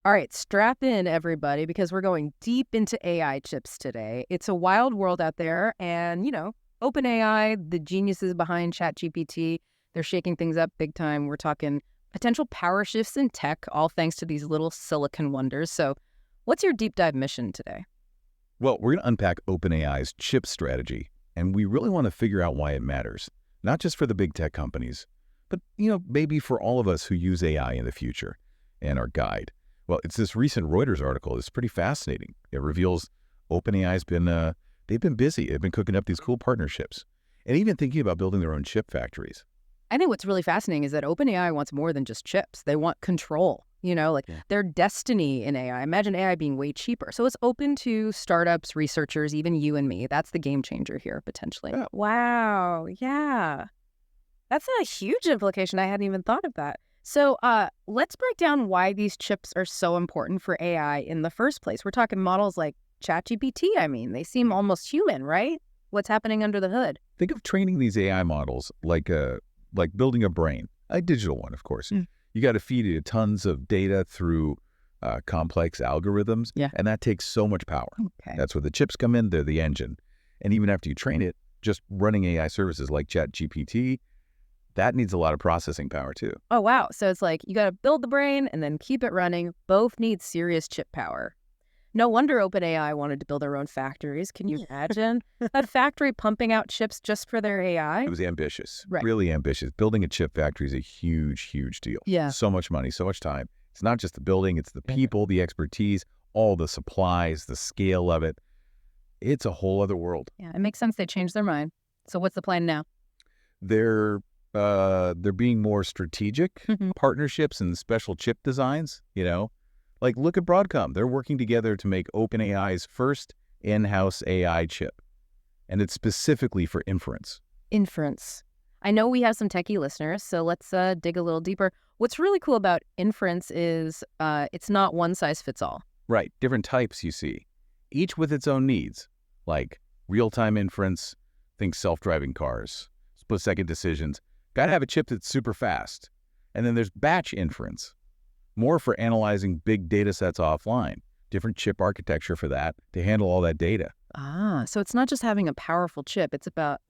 All right, strap in, everybody, because we're going deep into AI chips today. It's a wild world out there, and, OpenAI, the geniuses behind ChatGPT, they're shaking things up big time. We're talking potential power shifts in tech, all thanks to these little silicon wonders. So what's your deep dive mission today? Well, we're going to unpack OpenAI's chip strategy, and we really want to figure out why it matters, not just for the big tech companies, but, maybe for all of us who use AI in the future and our guide. Well, it's this recent Reuters article. It's pretty fascinating. It reveals OpenAI's they've been busy. They've been cooking up these cool partnerships and even thinking about building their own chip factories. I think what's really fascinating is that OpenAI wants more than just chips. They want control, their destiny in AI. Imagine AI being way cheaper. So it's open to startups, researchers, even you and me. That's the game changer here, potentially. Yeah. Wow. Yeah. That's a huge implication. I hadn't even thought of that. So let's break down why these chips are so important for AI in the first place. We're talking models like ChatGPT. I mean, they seem almost human, right? What's happening under the hood? Think of training these AI models like building a brain, a digital one, of course. You got to feed it tons of data through complex algorithms, and that takes so much power. Okay. That's where the chips come in. They're the engine. And even after you train it, just running AI services like ChatGPT, that needs a lot of processing power too. Oh, wow. So it's like you got to build the brain and then keep it running. Both need serious chip power. No wonder OpenAI wanted to build their own factories. Can you imagine that factory pumping out chips just for their AI? It was ambitious, Right. Really ambitious. Building a chip factory is a huge, huge deal. Yeah. So much money, so much time. It's not just the building, it's the people, the expertise, all the supplies, the scale of it. It's a whole other world. Yeah, it makes sense they changed their mind. So what's the plan now? They're being more strategic, partnerships and special chip designs, Like look at Broadcom. They're working together to make OpenAI's first in-house AI chip. And it's specifically for inference. Inference. I know we have some techie listeners, so let's dig a little deeper. What's really cool about inference is it's not one size fits all. Right. Different types you see, each with its own needs, like real-time inference, think self-driving cars, split-second decisions. Got to have a chip that's super fast. And then there's batch inference, more for analyzing big data sets offline, different chip architecture for that to handle all that data. Ah, so it's not just having a powerful chip. It's about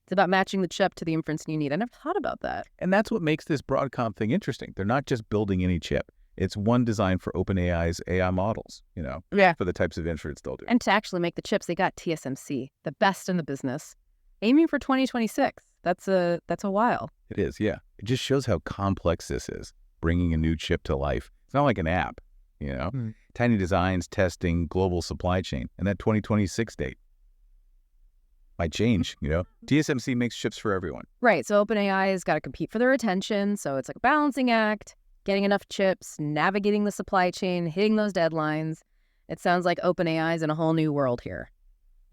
matching the chip to the inference you need. I never thought about that. And that's what makes this Broadcom thing interesting. They're not just building any chip. It's one designed for OpenAI's AI models, for the types of inference they'll do. And to actually make the chips, they got TSMC, the best in the business, aiming for 2026. That's a while. It is, yeah. It just shows how complex this is, bringing a new chip to life. It's not like an app, Tiny designs, testing, global supply chain, and that 2026 date might change, TSMC makes chips for everyone. Right, so OpenAI has got to compete for their attention, so it's like a balancing act, getting enough chips, navigating the supply chain, hitting those deadlines. It sounds like OpenAI is in a whole new world here.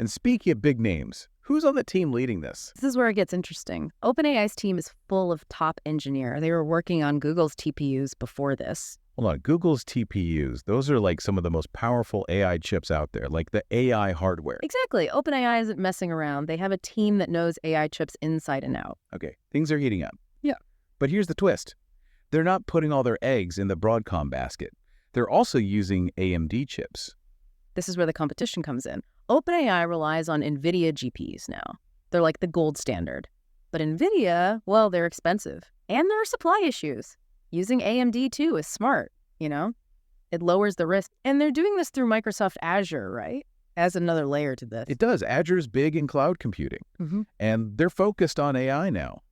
And speaking of big names, who's on the team leading this? This is where it gets interesting. OpenAI's team is full of top engineers. They were working on Google's TPUs before this. Hold on, Google's TPUs, those are like some of the most powerful AI chips out there, like the AI hardware. Exactly. OpenAI isn't messing around. They have a team that knows AI chips inside and out. Okay, things are heating up. Yeah. But here's the twist. They're not putting all their eggs in the Broadcom basket. They're also using AMD chips. This is where the competition comes in. OpenAI relies on NVIDIA GPUs now. They're like the gold standard. But NVIDIA, well, they're expensive. And there are supply issues. Using AMD, too, is smart, It lowers the risk. And they're doing this through Microsoft Azure, right? As another layer to this. It does. Azure's big in cloud computing. And they're focused on AI now.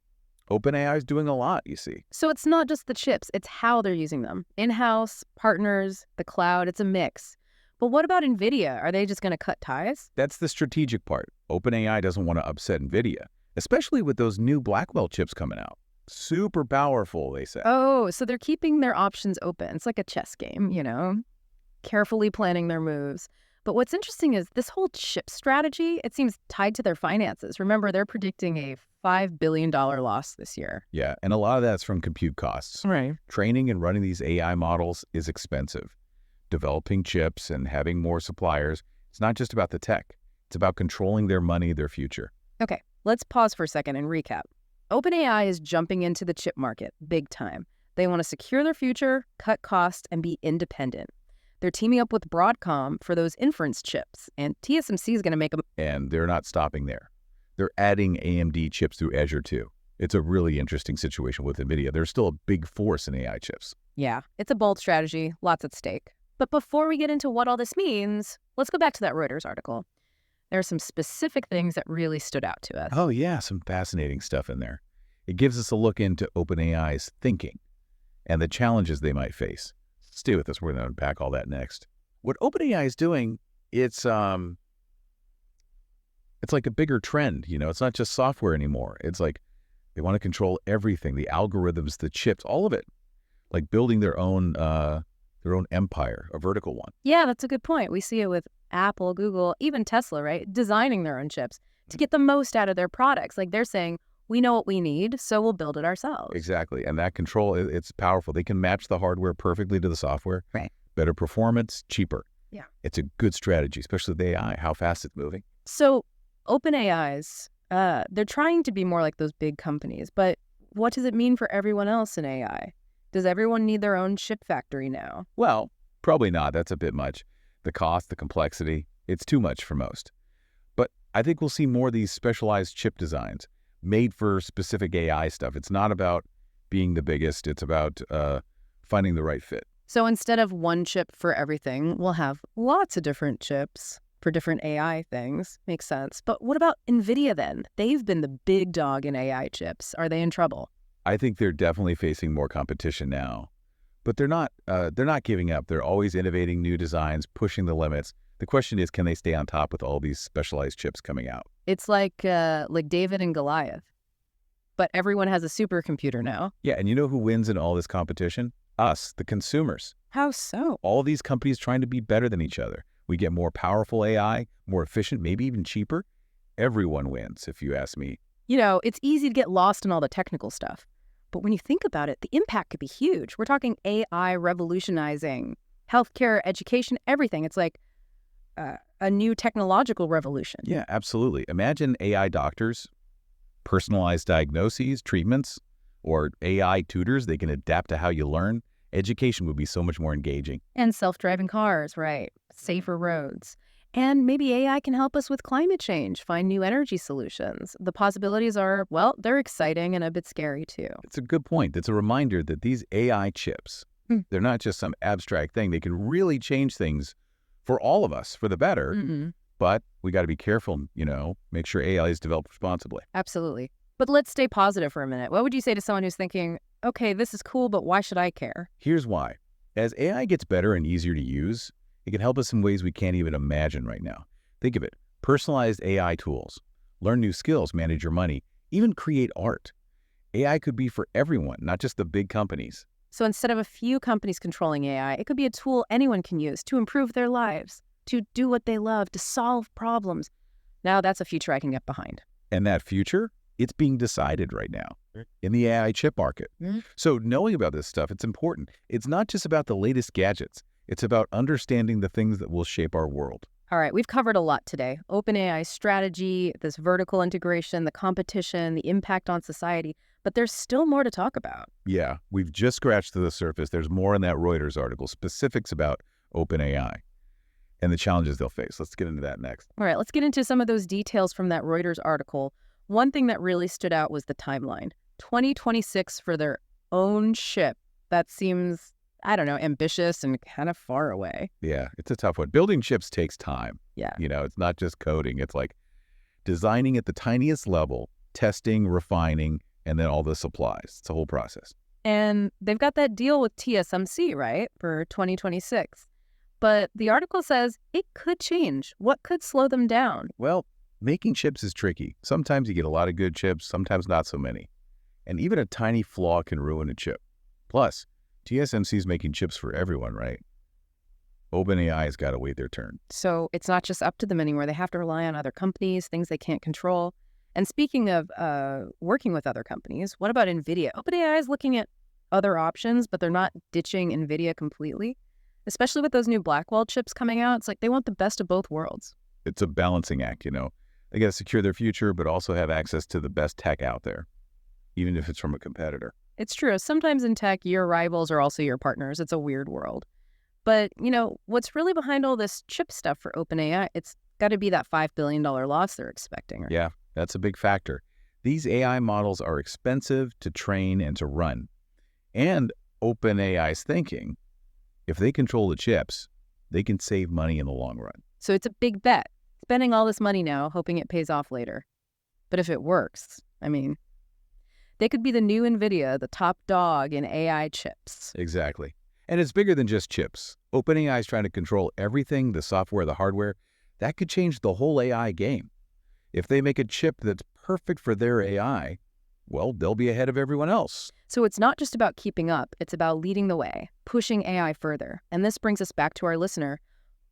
OpenAI is doing a lot, you see. So it's not just the chips, it's how they're using them. In-house, partners, the cloud, it's a mix. But what about NVIDIA? Are they just going to cut ties? That's the strategic part. OpenAI doesn't want to upset NVIDIA, especially with those new Blackwell chips coming out. Super powerful, they say. Oh, so they're keeping their options open. It's like a chess game, carefully planning their moves. But what's interesting is this whole chip strategy, it seems tied to their finances. Remember, they're predicting a $5 billion loss this year. Yeah, and a lot of that's from compute costs. Right. Training and running these AI models is expensive. Developing chips and having more suppliers, it's not just about the tech. It's about controlling their money, their future. Okay, let's pause for a second and recap. OpenAI is jumping into the chip market big time. They want to secure their future, cut costs, and be independent. They're teaming up with Broadcom for those inference chips, and TSMC is going to make them. And they're not stopping there. They're adding AMD chips through Azure too. It's a really interesting situation with NVIDIA. They're still a big force in AI chips. Yeah, it's a bold strategy, lots at stake. But before we get into what all this means, let's go back to that Reuters article. There are some specific things that really stood out to us. Oh yeah, some fascinating stuff in there. It gives us a look into OpenAI's thinking and the challenges they might face. Stay with us. We're going to unpack all that next. What OpenAI is doing, it's like a bigger trend. It's not just software anymore. It's like they want to control everything, the algorithms, the chips, all of it, like building their own empire, a vertical one. Yeah, that's a good point. We see it with Apple, Google, even Tesla, right? Designing their own chips to get the most out of their products. Like they're saying, we know what we need, so we'll build it ourselves. Exactly. And that control, it's powerful. They can match the hardware perfectly to the software. Right. Better performance, cheaper. Yeah. It's a good strategy, especially with AI, how fast it's moving. So OpenAI's, they're trying to be more like those big companies, but what does it mean for everyone else in AI? Does everyone need their own chip factory now? Well, probably not. That's a bit much. The cost, the complexity, it's too much for most. But I think we'll see more of these specialized chip designs made for specific AI stuff. It's not about being the biggest. It's about finding the right fit. So instead of one chip for everything, we'll have lots of different chips for different AI things. Makes sense. But what about NVIDIA then? They've been the big dog in AI chips. Are they in trouble? I think they're definitely facing more competition now. But they're not giving up. They're always innovating new designs, pushing the limits. The question is, can they stay on top with all these specialized chips coming out? It's like David and Goliath. But everyone has a supercomputer now. Yeah, and you know who wins in all this competition? Us, the consumers. How so? All these companies trying to be better than each other. We get more powerful AI, more efficient, maybe even cheaper. Everyone wins, if you ask me. It's easy to get lost in all the technical stuff. But when you think about it, the impact could be huge. We're talking AI revolutionizing healthcare, education, everything. It's like a new technological revolution. Yeah, absolutely. Imagine AI doctors, personalized diagnoses, treatments, or AI tutors. They can adapt to how you learn. Education would be so much more engaging. And self-driving cars, right? Safer roads. And maybe AI can help us with climate change, find new energy solutions. The possibilities are, well, they're exciting and a bit scary too. It's a good point. It's a reminder that these AI chips, they're not just some abstract thing. They can really change things for all of us, for the better. But we got to be careful, make sure AI is developed responsibly. Absolutely. But let's stay positive for a minute. What would you say to someone who's thinking, okay, this is cool, but why should I care? Here's why. As AI gets better and easier to use, it can help us in ways we can't even imagine right now. Think of it. Personalized AI tools. Learn new skills, manage your money, even create art. AI could be for everyone, not just the big companies. So instead of a few companies controlling AI, it could be a tool anyone can use to improve their lives, to do what they love, to solve problems. Now that's a future I can get behind. And that future, it's being decided right now in the AI chip market. So knowing about this stuff, it's important. It's not just about the latest gadgets. It's about understanding the things that will shape our world. All right, we've covered a lot today. OpenAI's strategy, this vertical integration, the competition, the impact on society. But there's still more to talk about. Yeah, we've just scratched the surface. There's more in that Reuters article, specifics about OpenAI and the challenges they'll face. Let's get into that next. All right, let's get into some of those details from that Reuters article. One thing that really stood out was the timeline. 2026 for their own chip. That seems, ambitious and kind of far away. Yeah, it's a tough one. Building chips takes time. Yeah. It's not just coding. It's like designing at the tiniest level, testing, refining, and then all the supplies. It's a whole process. And they've got that deal with TSMC, right, for 2026. But the article says it could change. What could slow them down? Well, making chips is tricky. Sometimes you get a lot of good chips, sometimes not so many. And even a tiny flaw can ruin a chip. Plus, TSMC is making chips for everyone, right? OpenAI has got to wait their turn. So it's not just up to them anymore. They have to rely on other companies, things they can't control. And speaking of working with other companies, what about NVIDIA? OpenAI is looking at other options, but they're not ditching NVIDIA completely. Especially with those new Blackwell chips coming out, it's like they want the best of both worlds. It's a balancing act, They got to secure their future, but also have access to the best tech out there, even if it's from a competitor. It's true. Sometimes in tech, your rivals are also your partners. It's a weird world. But, what's really behind all this chip stuff for OpenAI? It's got to be that $5 billion loss they're expecting. Right? Yeah, that's a big factor. These AI models are expensive to train and to run. And OpenAI's thinking, if they control the chips, they can save money in the long run. So it's a big bet. Spending all this money now, hoping it pays off later. But if it works, they could be the new NVIDIA, the top dog in AI chips. Exactly. And it's bigger than just chips. OpenAI is trying to control everything, the software, the hardware. That could change the whole AI game. If they make a chip that's perfect for their AI, well, they'll be ahead of everyone else. So it's not just about keeping up, it's about leading the way, pushing AI further. And this brings us back to our listener.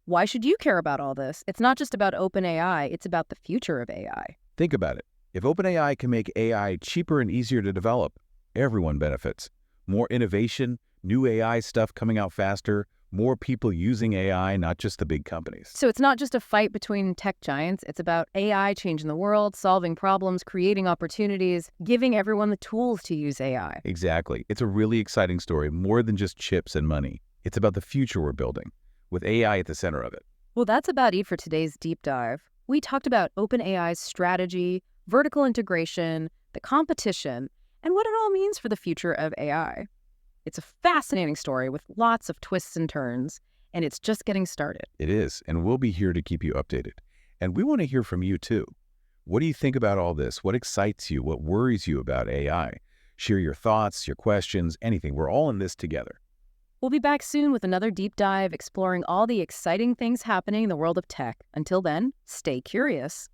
Why should you care about all this? It's not just about OpenAI, it's about the future of AI. Think about it. If OpenAI can make AI cheaper and easier to develop, everyone benefits. More innovation, new AI stuff coming out faster, more people using AI, not just the big companies. So it's not just a fight between tech giants. It's about AI changing the world, solving problems, creating opportunities, giving everyone the tools to use AI. Exactly. It's a really exciting story, more than just chips and money. It's about the future we're building, with AI at the center of it. Well, that's about it for today's deep dive. We talked about OpenAI's strategy, vertical integration, the competition, and what it all means for the future of AI. It's a fascinating story with lots of twists and turns, and it's just getting started. It is, and we'll be here to keep you updated. And we want to hear from you too. What do you think about all this? What excites you? What worries you about AI? Share your thoughts, your questions, anything. We're all in this together. We'll be back soon with another deep dive exploring all the exciting things happening in the world of tech. Until then, stay curious.